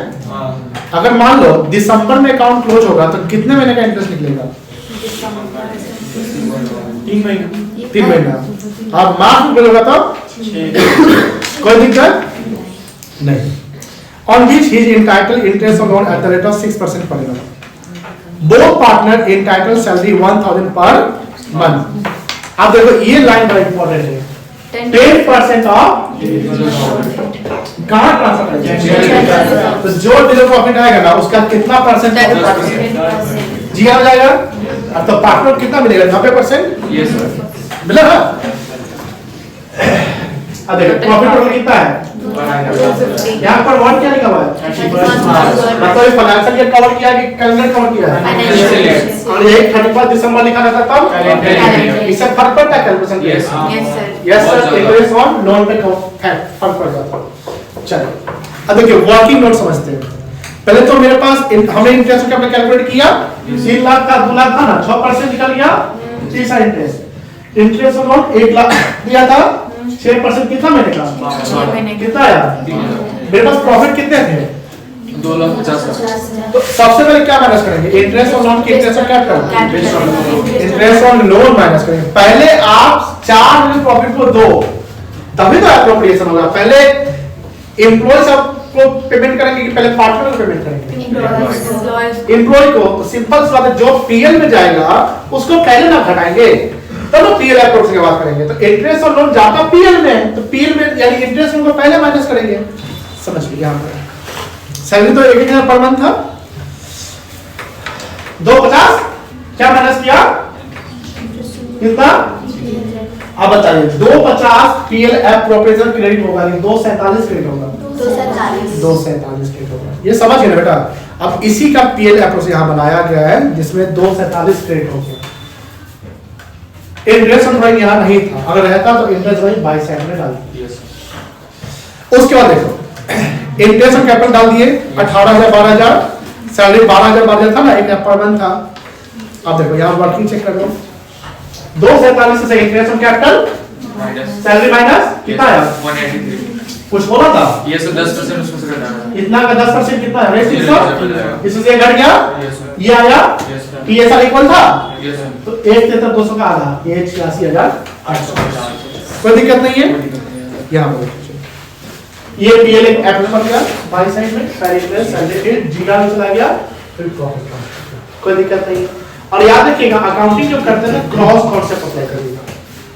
अगर मान लो दिसंबर में अकाउंट क्लोज होगा तो कितने महीने का इंटरेस्ट निकलेगा? 3 महीना। और मार्च में होगा तो कोई दिक्कत नहीं। On which he is entitled interest on loan at the rate of 6% per annum. Both partner entitled salary 1,000 per month. अब देखो ये लाइन बड़ा इंपॉर्टेंट है। 10% of कहाँ ट्रांसफर करेंगे? तो जो डिनर प्रॉफिट आएगा ना उसका कितना परसेंट जी आ जाएगा। अब तो पार्टनर कितना मिलेगा? 90%। Yes, sir. मिला ना? अब देखो प्रॉफिट टोटल कितना है? यहाँ पर वन क्या लिखा हुआ है? मतलब ये फाइनेंशियल ईयर कवर किया कि कैलेंडर कवर किया है? Financial year. और ये 31 दिसंबर लिखा रहता तब Calendar. इससे फर्क पड़ता है calculation Yes. Yes sir yes बहुत सर ज्यादा। एक ऑन लोन पे फर्क पड़ जाता है। चलो अब देखिए वर्किंग नोट समझते हैं। पहले तो मेरे पास हमने इंटरेस्ट का कैलकुलेट किया 3 लाख का 2 लाख था ना 6% निकल गया 3 इंटरेस्ट ऑन लोन 1 लाख दिया था 6% कितना महीने का? 6 महीने का। कितना आया? मेरे पास प्रॉफिट कितने थे? 2,50,000. तो सबसे पहले क्या माइनस करेंगे? इंटरेस्ट ऑन लोन की interest on capital interest on loan minus करेंगे। पहले आप 4 मिलियन प्रॉफिट को दो तभी तो एप्रोप्रिएशन होगा। पहले एम्प्लॉय सबको पेमेंट करेंगे कि पहले पार्टनर को पेमेंट करेंगे? एम्प्लॉय को सिंपल सी बात है जो पीएल में जाएगा उसको पहले ना घटाएंगे तब तो पीएल अप्रोच की बात करेंगे। तो इंटरेस्ट ऑन लोन जाता पीएल में तो पीएल में यानी इंटरेस्ट उनको पहले माइनस करेंगे। समझ लीजिए यहां पर सैलरी तो 1,000 पर मंथ था 250 क्या माइनस किया कितना? अब बताइए 250 पीएल एप्रोप्रिएशन क्रेडिट होगा कि 247 क्रेडिट होगा? 247 क्रेडिट होगा। ये समझ गए ना बेटा? अब इसी का पीएल एप्रोच यहां बनाया गया है जिसमें 247 क्रेडिट हो गया। इंटरेस्ट ऑन ड्राइंग यहां नहीं था, अगर रहता तो इंटरेस्ट ड्राइंग बाई साइड में डाल दिया। Yes, sir. उसके बाद देखो इंटरेस्ट ऑन कैपिटल डाल दिए 18,000 12,000 सैलरी 12,000 था ना 1 लाख पर मंथ था। अब देखो यहां वर्किंग चेक कर लो 247 से interest on capital Minus. Salary minus कितना आया? 183. कुछ बोला था? Yes, sir. 10% उसमें से घटाना है. इतना का 10% कितना है? ये 600 इससे ये घट गया Yes, sir. ये आया Yes, sir. पीएसआर इक्वल था Yes, sir. तो 1,73,200 का आधा ये 86,800 कोई दिक्कत नहीं है। यहां पर ये पीएल एक एप्रोच बन गया बाई साइड में सैलरी सैलरी जीरा में चला गया फिर प्रॉफिट कोई दिक्कत नहीं। और याद रखिएगा अकाउंटिंग जो करते हैं ना क्रॉस कॉन्सेप्ट अप्लाई करिएगा।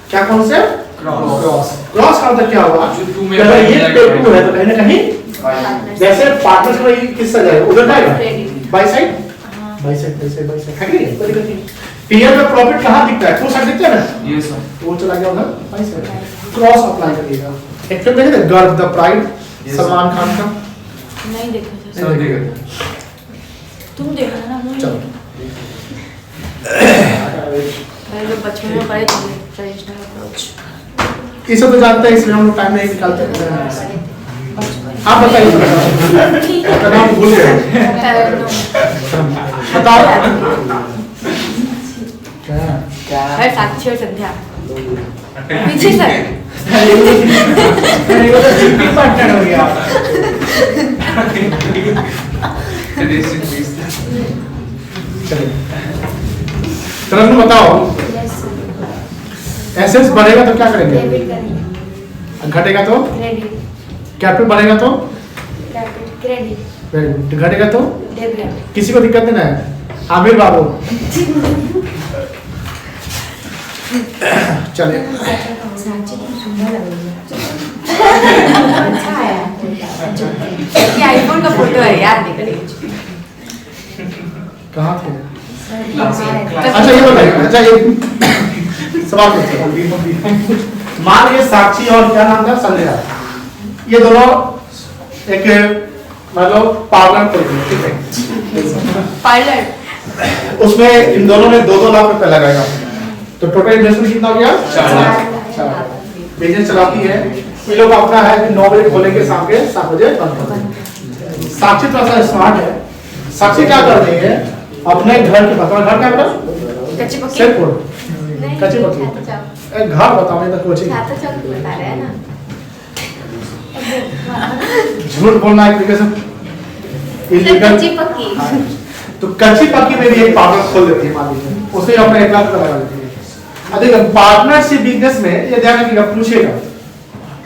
क्या कॉन्सेप्ट? क्रॉस का मतलब क्या हुआ? जो two में अगर ये by पे 2 है तो कहीं ना कहीं जैसे पार्टनर्स में ये किससे जाएगा उधर जाएगा बाई साइड बाई साइड है कि नहीं? कोई दिक्कत नहीं। पीएल में प्रॉफिट कहां दिखता है? टू साइड दिखता है ना Yes, sir. तो वो चला गया उधर बाई साइड क्रॉस अप्लाई करिएगा। एक फिल्म देखे थे गर्व the pride Yes, Salman Khan का नहीं देखा सर Sir, देखो. तुम देखा ना मुझे चलो पहले जब बचपन में पढ़े थे ट्रेडिशनल अप्रोच इसे तो जानते हैं इसलिए हम लोग टाइम नहीं निकालते। आप बताइए आपका नाम भूल गए बताओ है साक्षी और संध्या पीछे सर पार्टनर हो गया। Tradition, please. चलिए तरन्नुम बताओ एसेट्स बढ़ेगा तो क्या करेंगे? घटेगा तो कैपिटल बढ़ेगा तो वेरी गुड घटेगा तो किसी को दिक्कत नहीं है आमिर बाबू चलिए ये आईफोन का फोटो है यार देखिए कहाँ थे? अच्छा ये बताइए अच्छा ये सवाल पूछिए। मान लीजिए साक्षी और क्या नाम था संध्या ये दोनों एक मतलब पार्लर खोल ठीक है पायलट उसमें इन दोनों ने 2-2 लाख रुपए लगाया तो टोटल इन्वेस्टमेंट कितना हो गया? 4 लाख। बिजनेस चलाती है ये लोग अपना है कि 9 बजे खोलेंगे शाम के 7 बजे बंद कर देंगे। साक्षी थोड़ा सा स्मार्ट है। साक्षी क्या कर रही है अपने घर के बताओ घर क्या बेटा? कच्ची पक्की सेटपुर कच्ची पक्की घर बताओ नहीं तो कोचिंग झूठ बोलना एक तरीके से इलीगल तो कच्ची पक्की में भी एक पार्टनर खोल देती है मान लीजिए उसमें अपना 1 लाख रुपया लगा देती है। देखिए पार्टनरशिप बिजनेस में ये ध्यान रखिएगा पूछेगा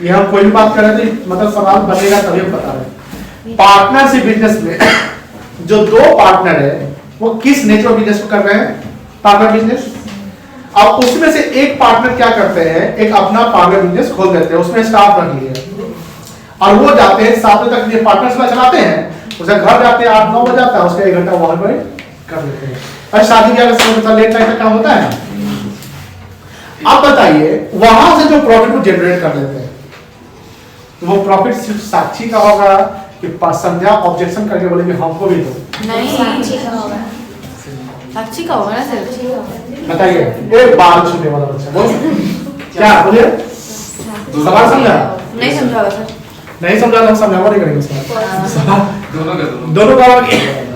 ये हम कोई भी बात कर रहे थे मतलब सवाल बनेगा तभी हम बता रहे हैं। पार्टनरशिप बिजनेस में जो 2 पार्टनर है वो किस नेचर बिजनेस को कर रहे हैं? Partner business. अब उसमें से एक पार्टनर क्या करते हैं एक अपना पार्टनर बिजनेस खोल देते हैं उसमें स्टाफ रख लिया और वो जाते हैं 7 बजे तक, ये पार्टनर्स में चलाते हैं, उसे घर जाते हैं 8-9 बजे जाता है, उसका 1 घंटा वहां पर कर लेते हैं। और शादी ब्याह का समय लेट नाइट तक काम होता है। अब बताइए वहां से जो प्रॉफिट वो जनरेट कर लेते हैं, तो वो प्रॉफिट सिर्फ साक्षी का होगा कि संध्या ऑब्जेक्शन करके बोलेंगे हमको भी दो? नहीं, साक्षी का होगा। साक्षी का होगा ना सर। बताइए एक बाल छूने वाला बच्चा बोलो क्या बोलिए, सवाल समझा? नहीं समझा होगा सर। नहीं समझा तो हम समझावा नहीं करेंगे सवाल। दोनों का दोनों। दोनों का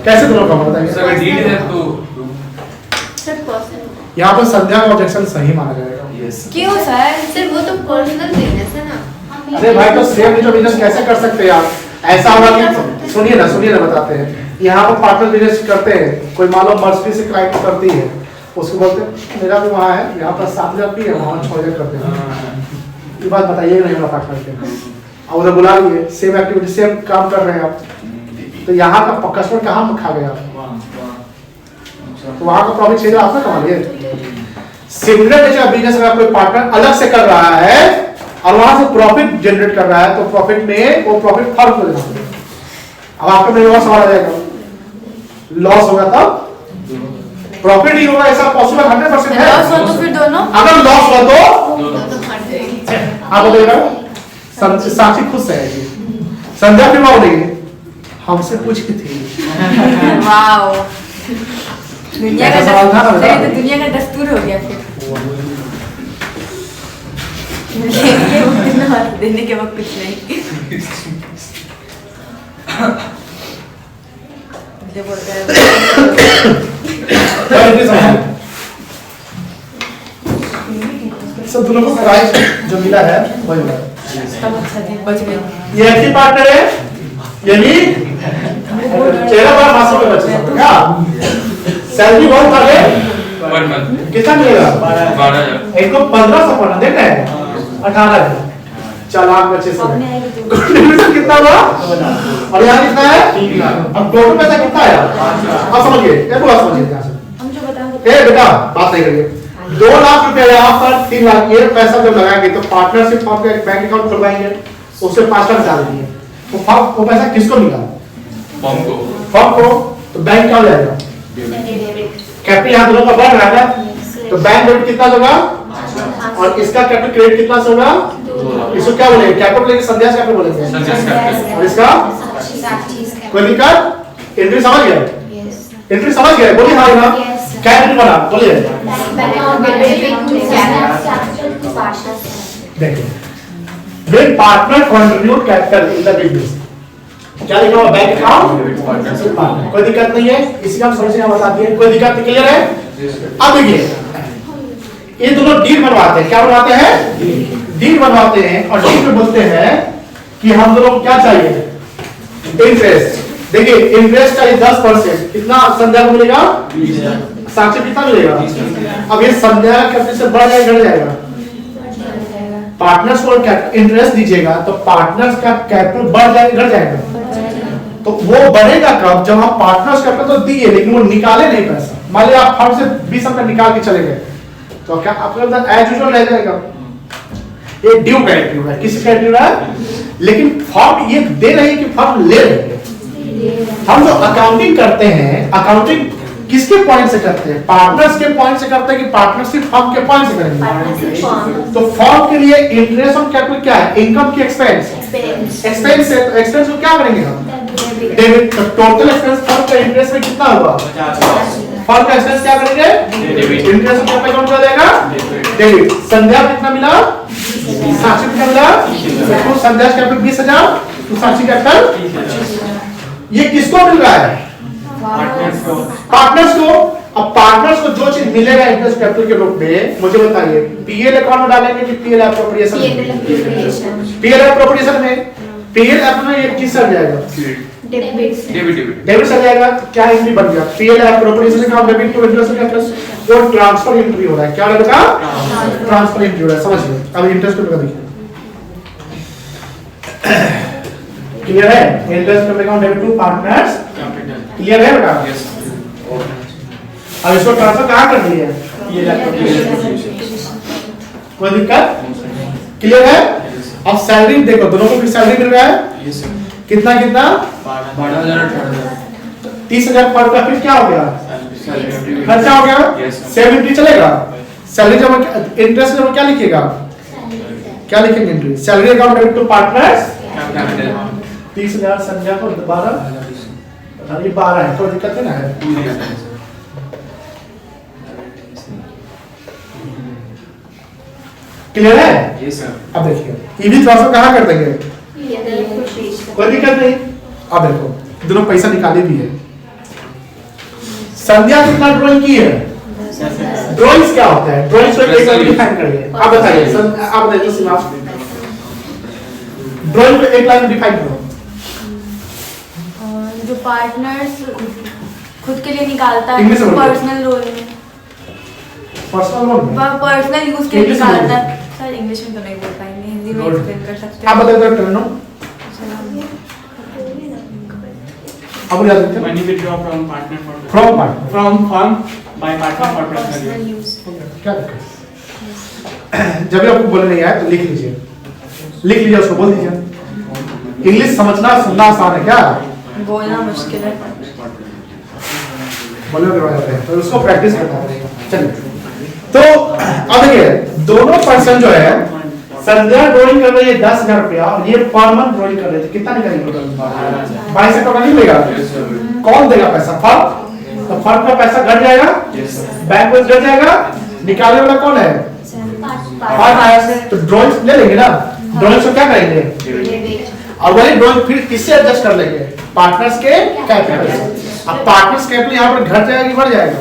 कैसे दोनों का बताइए? सर अगर डीड है तो सर पर्सनल, यहाँ पर संध्या का ऑब्जेक्शन सही माना जाएगा। यस। क्यों सर? सर वो तो पर्सनल बिजनेस है ना। अरे भाई तो सेम जो बिजनेस कैसे कर सकते हैं आप? ऐसा होगा कि सुनिए ना बताते हैं, यहाँ पर पार्टनर बिजनेस करते हैं, कोई मान लो मर्सिडीज से क्लाइंट करती है, उसको बोलते हैं मेरा भी वहाँ है, यहाँ पर 7,000 भी है, वहाँ 6,000 करते हैं। ये बात बताइए नहीं होगा पार्टनर के, और उधर बुला लिए, सेम एक्टिविटी सेम काम कर रहे हैं आप, तो यहाँ का कस्टमर कहाँ खा गया आप? तो वहाँ का प्रॉफिट शेयर आपने कमा लिए। सिमिलर नेचर बिजनेस अगर कोई पार्टनर अलग से कर रहा है और वहां से प्रॉफिट जनरेट कर रहा है, तो प्रॉफिट में वो प्रॉफिट फर्क हो जाएगा। अब आपका मेरे पास सवाल आ जाएगा, लॉस होगा तब प्रॉफिट ही होगा, ऐसा पॉसिबल 100% है? लॉस हो तो फिर दोनों? अगर लॉस हुआ तो दोनों। आप बोलेगा साक्षी खुश रहेगी, संध्या फिर बोलेगी हमसे पूछी थी। वाओ, दुनिया का ऐसा सवाल था ना बेटा? नहीं, तो दुनिया का दस्तूर हो गया फिर। देने के वक्त कुछ नहीं। मुझे बोलता है सब दोनों को प्राइस जो मिला है वही मिला है। तब अच्छा थी, बच गई। ये एक्टिव पार्टनर है, ये भी चेहरा बड़ा मासूम है बच्चे का। क्या सैलरी बहुत भागे, पर मंथ कितना मिलेगा? 12,000। एक को 1500 पढ़ना देख रहे हैं, 18,000 चालाक बच्चे सब। कंट्रीब्यूशन कितना हुआ और यहाँ कितना है? अब टोटल पैसा कितना है? अब समझिए, ये पूरा समझिए ध्यान से। हम जो बताएंगे ए बेटा बात नहीं करिए, 2 लाख रुपया यहाँ पर 3 लाख ये पैसा जब लगाएंगे तो पार्टनरशिप फॉर्म का एक बैंक अकाउंट खुलवाएंगे, उससे 5 लाख डाल देंगे, वो पैसा किसको मिला? फॉर्म को। तो बैंक क्या हो जाएगा? कैपिटल यहाँ दोनों का बढ़ रहा है, तो बैंक डेबिट कितना होगा और इसका कैपिटल क्रेडिट कितना से होगा? इसको क्या बोलेंगे? कैपिटल बोलेंगे, संध्या कैपिटल बोलेंगे, और इसका कोई दिक्कत? एंट्री समझ गए? एंट्री समझ गए? बोलिए हाँ ना, क्या एंट्री बना बोलिए। देखिए when partner contribute capital in the business, क्या लिखा हुआ? Bank account. कोई दिक्कत नहीं है, इसी का हम समझने बता दिए, कोई दिक्कत नहीं, क्लियर है? अब देखिए ये दोनों डील बनवाते हैं, क्या बनवाते हैं? डील बनवाते हैं, और डील में बोलते हैं कि हम दोनों को क्या चाहिए? इंटरेस्ट। देखिए इंटरेस्ट चाहिए 10%, कितना संध्या को मिलेगा? साक्षी कितना मिलेगा? अब ये संध्या कैपिटल से बढ़ जाएगा घट जाएगा? पार्टनर्स को इंटरेस्ट दीजिएगा तो पार्टनर्स का कैपिटल बढ़ जाएगा घट जाएगा? तो वो बढ़ेगा कब? जब हम पार्टनर्स कैपिटल तो दिए लेकिन वो निकाले नहीं पैसा। मान लिया आप फर्म से 20 रुपए निकाल के चले गए, तो क्या आपके अंदर एज यूजुअल रह जाएगा? ये ड्यू कैरेक्टर है, किसी कैरेक्टर है, लेकिन फर्म ये दे रही है कि फर्म ले रही है। हम जो अकाउंटिंग करते हैं, अकाउंटिंग किसके पॉइंट से करते हैं? पार्टनर्स के पॉइंट से करते हैं कि पार्टनरशिप फर्म के पॉइंट से करेंगे? तो फर्म के लिए इंटरेस्ट ऑन कैपिटल क्या है? इनकम की एक्सपेंस। एक्सपेंस है तो एक्सपेंस को क्या करेंगे हम? डेबिट। तो टोटल एक्सपेंस फर्म का इंटरेस्ट में कितना हुआ? फर्म का एक्सपेंस क्या करेंगे? इंटरेस्ट ऑन कैपिटल अकाउंट क्या जाएगा? डेबिट। संध्या कितना मिला? साक्षी कितना मिला? तो संध्या कैपिटल 20,000, तो साक्षी कैपिटल ये किसको मिल रहा है? पार्टनर्स को। अब पार्टनर्स को जो चीज मिलेगा इंटरेस्ट कैपिटल के रूप में, मुझे बताइए पीएल अकाउंट में डालेंगे कि पीएल एप्रोप्रिएशन में? पीएल एप्रोप्रिएशन में, पीएल एप में ये किस सर जाएगा? डेबिट सर जाएगा। क्या एंट्री बन गया? पीएल एप्रोप्रिएशन का डेबिट टू इंटरेस्ट कैपिटल, वो ट्रांसफर एंट्री हो रहा है। क्या लगेगा? ट्रांसफर एंट्री हो रहा है, समझिए। अब इंटरेस्ट को देखिए, क्लियर है? Interest account debit to partners, clear है बेटा? अब इसको ट्रांसफर कहाँ कर दिए? कोई दिक्कत? क्लियर है? अब सैलरी देखो, दोनों को सैलरी मिल रहा है Yes, sir. कितना कितना 12,000 और 18,000. 30,000 पर का, फिर क्या हो गया Salary. खर्चा हो गया Yes, sir. 70 चलेगा। सैलरी जब इंटरेस्ट जब क्या लिखिएगा, क्या लिखेंगे interest, salary account debit to partners Capital. 30,000 संख्या को 12 ये 12 है, कोई दिक्कत नहीं ना है। क्लियर है? Yes, sir. अब देखिए ईवी ट्रांसफर कहाँ कर देंगे, ये कोई दिक्कत नहीं। अब देखो दोनों पैसा निकाले भी है। संध्या कितना ड्राइंग की है, ड्राइंग्स क्या होता है, ड्राइंग्स को एक लाइन डिफाइन करिए। आप बताइए, आप देखिए सीमा, ड्राइंग को एक लाइन में डिफाइन करो। जो पार्टनर्स खुद के लिए निकालता है English में बोलो। पर्सनल लोन में, पर्सनल लोन में पर्सनल यूज के लिए English में निकालता बोलो। है। सर इंग्लिश में तो नहीं बोल पाएंगे, हिंदी में Good. एक्सप्लेन कर सकते आप हैं। बताइए तो टर्नो अब याद रखिए Money withdraw from partner for from partner from firm by partner for personal personal use. Use. क्या दिक्कत, जब भी आपको बोलने नहीं आया तो लिख लीजिए, लिख लीजिए उसको बोल दीजिए। इंग्लिश समझना सुनना आसान है क्या, बोलना मुश्किल है। बोलने के बाद तो उसको प्रैक्टिस करना पड़ेगा। चलिए तो अब देखिए दोनों पर्सन जो है, संध्या ड्राइंग कर रही है 10,000 रुपया और ये पर मंथ ड्राइंग कर रहे थे, कितना निकलेगा टोटल, 22 टका नहीं मिलेगा। Yes, sir. कौन देगा पैसा, फर्म, तो फर्म का पैसा घट जाएगा, Yes, sir. बैंक बैलेंस घट जाएगा, निकालने वाला कौन है, फर्म आया से, तो ड्राइंग्स ले लेंगे ना, ड्राइंग्स को क्या करेंगे और वही ड्राइंग फिर किससे एडजस्ट कर लेंगे, पार्टनर्स के कैपिटल से। अब पार्टनर्स कैपिटल यहाँ पर घट जाएगा कि बढ़ जाएगा,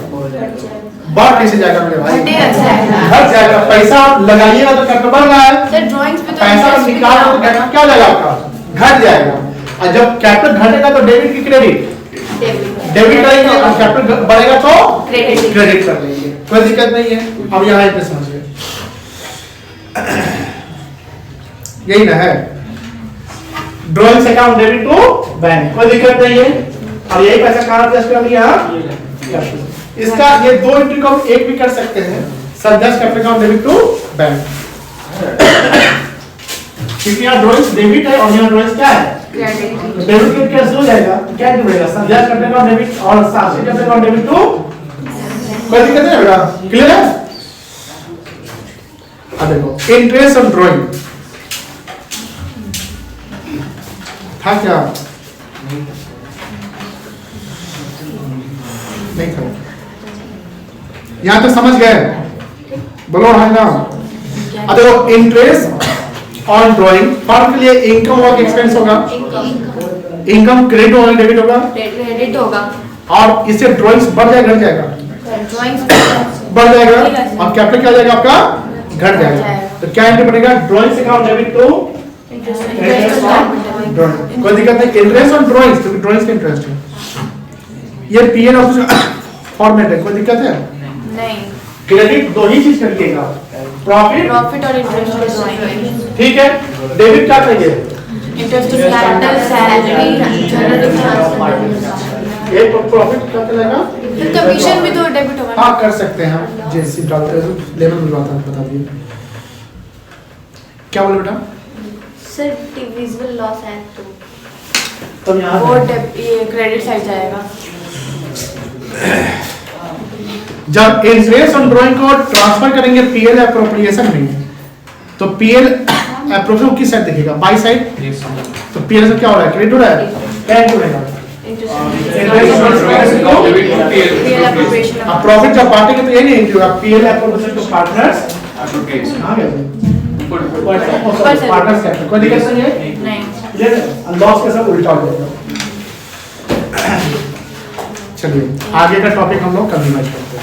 बढ़ कैसे जाएगा मेरे भाई, घटेगा जाएगा। घट जाएगा। पैसा आप लगाइएगा तो कैपिटल बढ़ रहा है, सर ड्राइंग्स पे तो पैसा interest भी निकालो तो नहीं कैपिटल क्या हो जाएगा आपका, घट जाएगा। और जब कैपिटल घटेगा तो डेबिट की क्रेडिट, डेबिट करेंगे और कैपिटल बढ़ेगा तो क्रेडिट कर लेंगे, कोई दिक्कत नहीं है। अब यहाँ इंटरेस्ट समझिए, यही ना है, drawings account debit to bank, कोई दिक्कत नहीं है। और यही पैसा कहाँ एडजस्ट कर लिया, इसका ये दो एंट्री को हम एक भी कर सकते हैं, Sandhya's capital account debit to bank, क्योंकि यहाँ ड्राइंग्स डेबिट है और यहाँ ड्राइंग्स क्या है, क्रेडिट। डेबिट क्रेडिट कैंसिल हो जाएगा, तो क्या जुड़ेगा, संध्यास कैपिटल अकाउंट डेबिट और साक्षी कैपिटल अकाउंट डेबिट टू, कोई दिक्कत नहीं है बेटा, क्लियर है। अब देखो इंटरेस्ट ऑन ड्राइंग था क्या, नहीं था, यहां तक समझ गए, बोलो हाँ ना। अब देखो इंटरेस्ट ऑन ड्राइंग फर्म के लिए इनकम होगा कि एक्सपेंस होगा, इनकम क्रेडिट होगा डेबिट होगा, क्रेडिट होगा। और इससे ड्राइंग्स बढ़ जाएगा घट जाएगा, ड्राइंग्स बढ़ जाएगा और कैपिटल क्या हो जाएगा आपका, घट जाएगा। तो क्या एंट्री बनेगा, drawings account debit to drawing, कोई दिक्कत नहीं। इंटरेस्ट ऑन ड्राइंग्स, क्योंकि ड्राइंग्स का इंटरेस्ट है, ये पीएल ऑफिस फॉर्मेट है, कोई दिक्कत है। नहीं, क्रेडिट दो ही चीज करिएगा, प्रॉफिट, प्रॉफिट और इंटरेस्ट ठीक है। डेबिट क्या करिए, इंटरेस्ट कैपिटल सैलरी जनरल एक प्रॉफिट क्या चलेगा, कमीशन भी तो डेबिट होगा। हाँ कर सकते हैं हम, जैसे डालते हैं लेवल मिलवाता है, बता दिए क्या बोले बेटा, सर डिविजिबल लॉस है तो तब यहाँ वो ये क्रेडिट साइड जाएगा। जब इंटरेस्ट ऑन ड्राइंग को ट्रांसफर करेंगे पीएल एप्रोप्रिएशन में, तो पीएल एप्रोप्रिएशन किस साइड दिखेगा, बाई साइड, Yes, sir. तो पीएल से क्या हो रहा है, क्रेडिट हो रहा है, क्या हो रहेगा, अब प्रॉफिट जब बांटेंगे तो ये नहीं एंट्री होगा, PL appropriation to partners, Appropriate. कहाँ गए Put. पार्टनर्स कैपिटल, कोई दिक्कत नहीं है, नहीं, क्लियर है, लॉस के सब उल्टा हो जाएगा। चलिए आगे का टॉपिक हम लोग कल रिवाइज करते हैं।